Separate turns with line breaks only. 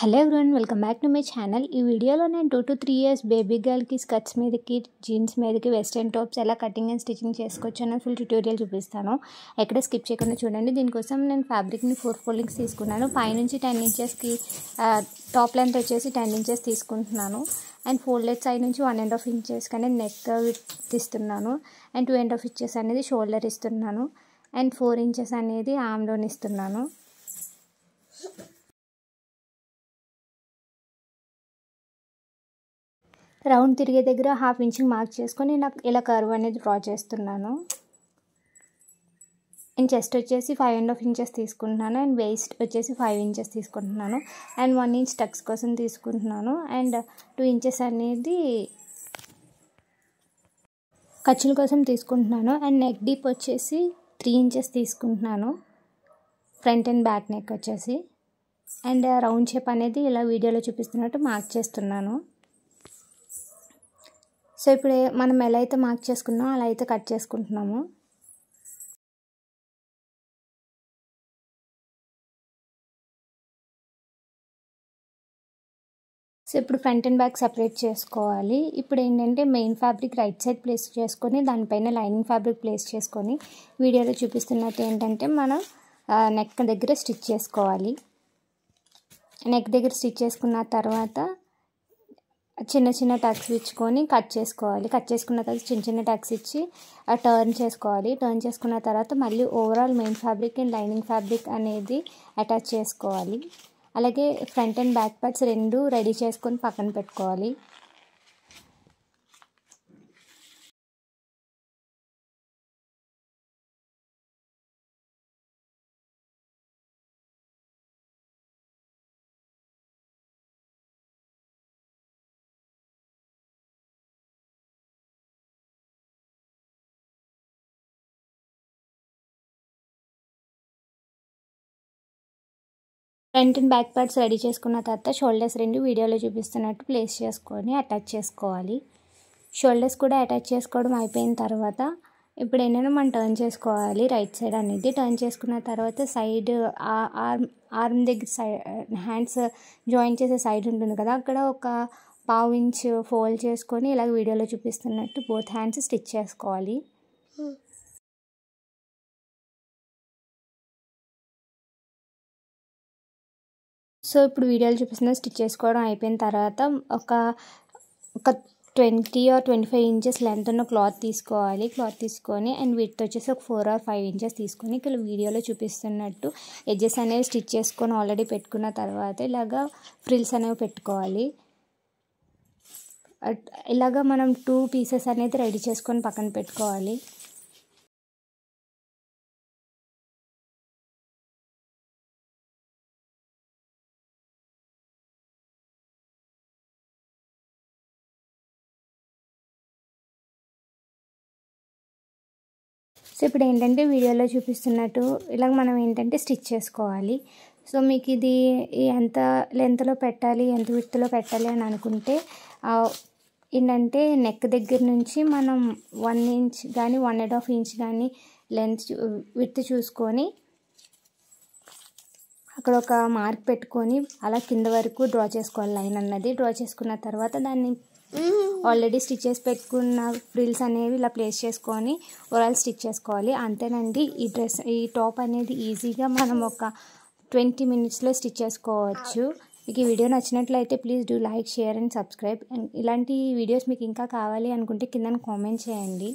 Hello everyone, welcome back to my channel. ఈ వీడియోలో నేను 2 to 3 years బేబీ గర్ల్కి స్కర్ట్స్ మీదకి, జీన్స్ మీదకి, వెస్ట్రన్ టాప్స్ ఎలా కటింగ్ అండ్ స్టిచ్చింగ్ చేసుకోవచ్చు అన్న ఫుల్ ట్యూటోరియల్ చూపిస్తాను. ఎక్కడ స్కిప్ చేయకుండా చూడండి. దీనికోసం నేను ఫ్యాబ్రిక్ని 4 foldings తీసుకున్నాను. పైనుంచి 10 inchesకి టాప్ లెంత్ వచ్చేసి 10 inches తీసుకుంటున్నాను. అండ్ ఫోల్డెడ్ సైడ్ నుంచి 1.5 inches కానీ నెక్ ఇస్తున్నాను. అండ్ 2.5 inches అనేది షోల్డర్ ఇస్తున్నాను. అండ్ 4 inches అనేది ఆర్మ్ లోన్ ఇస్తున్నాను. రౌండ్ తిరిగే దగ్గర 1/2 inch మార్క్ చేసుకొని ఇలా కర్వ్ అనేది డ్రా చేస్తున్నాను. అండ్ చెస్ట్ వచ్చేసి 5.5 inches తీసుకుంటున్నాను. అండ్ వేస్ట్ వచ్చేసి 5 inches తీసుకుంటున్నాను. అండ్ 1 inch టక్స్ కోసం తీసుకుంటున్నాను. అండ్ 2 inches అనేది ఖర్చుల కోసం తీసుకుంటున్నాను. అండ్ నెక్ డీప్ వచ్చేసి 3 inches తీసుకుంటున్నాను. ఫ్రంట్ అండ్ బ్యాక్ నెక్ వచ్చేసి. అండ్ రౌండ్ షేప్ అనేది ఇలా వీడియోలో చూపిస్తున్నట్టు మార్క్ చేస్తున్నాను. సో ఇప్పుడు మనం ఎలా అయితే మార్క్ చేసుకున్నామో అలా అయితే కట్ చేసుకుంటున్నాము. సో ఇప్పుడు ఫ్రంట్ అండ్ బ్యాక్ సెపరేట్ చేసుకోవాలి. ఇప్పుడు ఏంటంటే main fabric right side place చేసుకొని దానిపైన లైనింగ్ ఫ్యాబ్రిక్ ప్లేస్ చేసుకొని వీడియోలో చూపిస్తున్నట్టు ఏంటంటే మనం నెక్ దగ్గర స్టిచ్ చేసుకోవాలి. నెక్ దగ్గర స్టిచ్ చేసుకున్న తర్వాత చిన్న చిన్న టక్స్ ఇచ్చుకొని కట్ చేసుకోవాలి. కట్ చేసుకున్న తర్వాత చిన్న చిన్న టక్స్ ఇచ్చి టర్న్ చేసుకోవాలి. టర్న్ చేసుకున్న తర్వాత మళ్ళీ overall main fabric and lining fabric అనేది అటాచ్ చేసుకోవాలి. అలాగే ఫ్రంట్ అండ్ బ్యాక్ పార్ట్స్ రెండు రెడీ చేసుకొని పక్కన పెట్టుకోవాలి. Front and back parts ready చేసుకున్న తర్వాత షోల్డర్స్ రెండు వీడియోలో చూపిస్తున్నట్టు ప్లేస్ చేసుకొని అటాచ్ చేసుకోవాలి. షోల్డర్స్ కూడా అటాచ్ చేసుకోవడం అయిపోయిన తర్వాత ఇప్పుడు ఏంటంటే మనం టర్న్ చేసుకోవాలి. రైట్ సైడ్ అనేది టర్న్ చేసుకున్న తర్వాత సైడ్ ఆర్మ్ దగ్గర హ్యాండ్స్ జాయిన్ చేసే సైడ్ ఉంటుంది కదా, అక్కడ ఒక 1/2 inch ఫోల్డ్ చేసుకొని ఇలా వీడియోలో చూపిస్తున్నట్టు బోత్ హ్యాండ్స్ స్టిచ్ చేసుకోవాలి. సో ఇప్పుడు వీడియోలు చూపిస్తున్న స్టిచ్ చేసుకోవడం అయిపోయిన తర్వాత ఒక 20 or 25 inches లెంత్ ఉన్న క్లాత్ తీసుకోవాలి. క్లాత్ తీసుకొని అండ్ విడ్త్ వచ్చేసి ఒక 4 or 5 inches తీసుకొని ఇక్కడ వీడియోలో చూపిస్తున్నట్టు ఎడ్జెస్ అనేవి స్టిచ్ చేసుకొని ఆల్రెడీ పెట్టుకున్న తర్వాత ఇలాగా ఫ్రిల్స్ అనేవి పెట్టుకోవాలి. ఇలాగా మనం 2 pieces అనేది రెడీ చేసుకొని పక్కన పెట్టుకోవాలి. సో ఇప్పుడు ఏంటంటే వీడియోలో చూపిస్తున్నట్టు ఇలాగ మనం ఏంటంటే స్టిచ్ చేసుకోవాలి. సో మీకు ఇది ఎంత లెంత్లో పెట్టాలి, ఎంత విడ్త్లో పెట్టాలి అని అనుకుంటే ఏంటంటే నెక్ దగ్గర నుంచి మనం 1 inch కానీ 1.5 inch కానీ లెంత్ విడ్త్ చూసుకొని అక్కడ ఒక మార్క్ పెట్టుకొని అలా కింద వరకు డ్రా చేసుకోవాలి. లైన్ అన్నది డ్రా చేసుకున్న తర్వాత దాన్ని ఆల్రెడీ స్టిచ్ చేసి పెట్టుకున్న ఫ్రిల్స్ అనేవి ఇలా ప్లేస్ చేసుకొని ఓవరాల్ స్టిచ్ చేసుకోవాలి. అంతేనండి. ఈ టాప్ అనేది ఈజీగా మనం ఒక 20 minutesలో స్టిచ్ చేసుకోవచ్చు. మీకు ఈ వీడియో నచ్చినట్లయితే please do like, share and subscribe. And ఇలాంటి వీడియోస్ మీకు ఇంకా కావాలి అనుకుంటే కింద కామెంట్ చేయండి.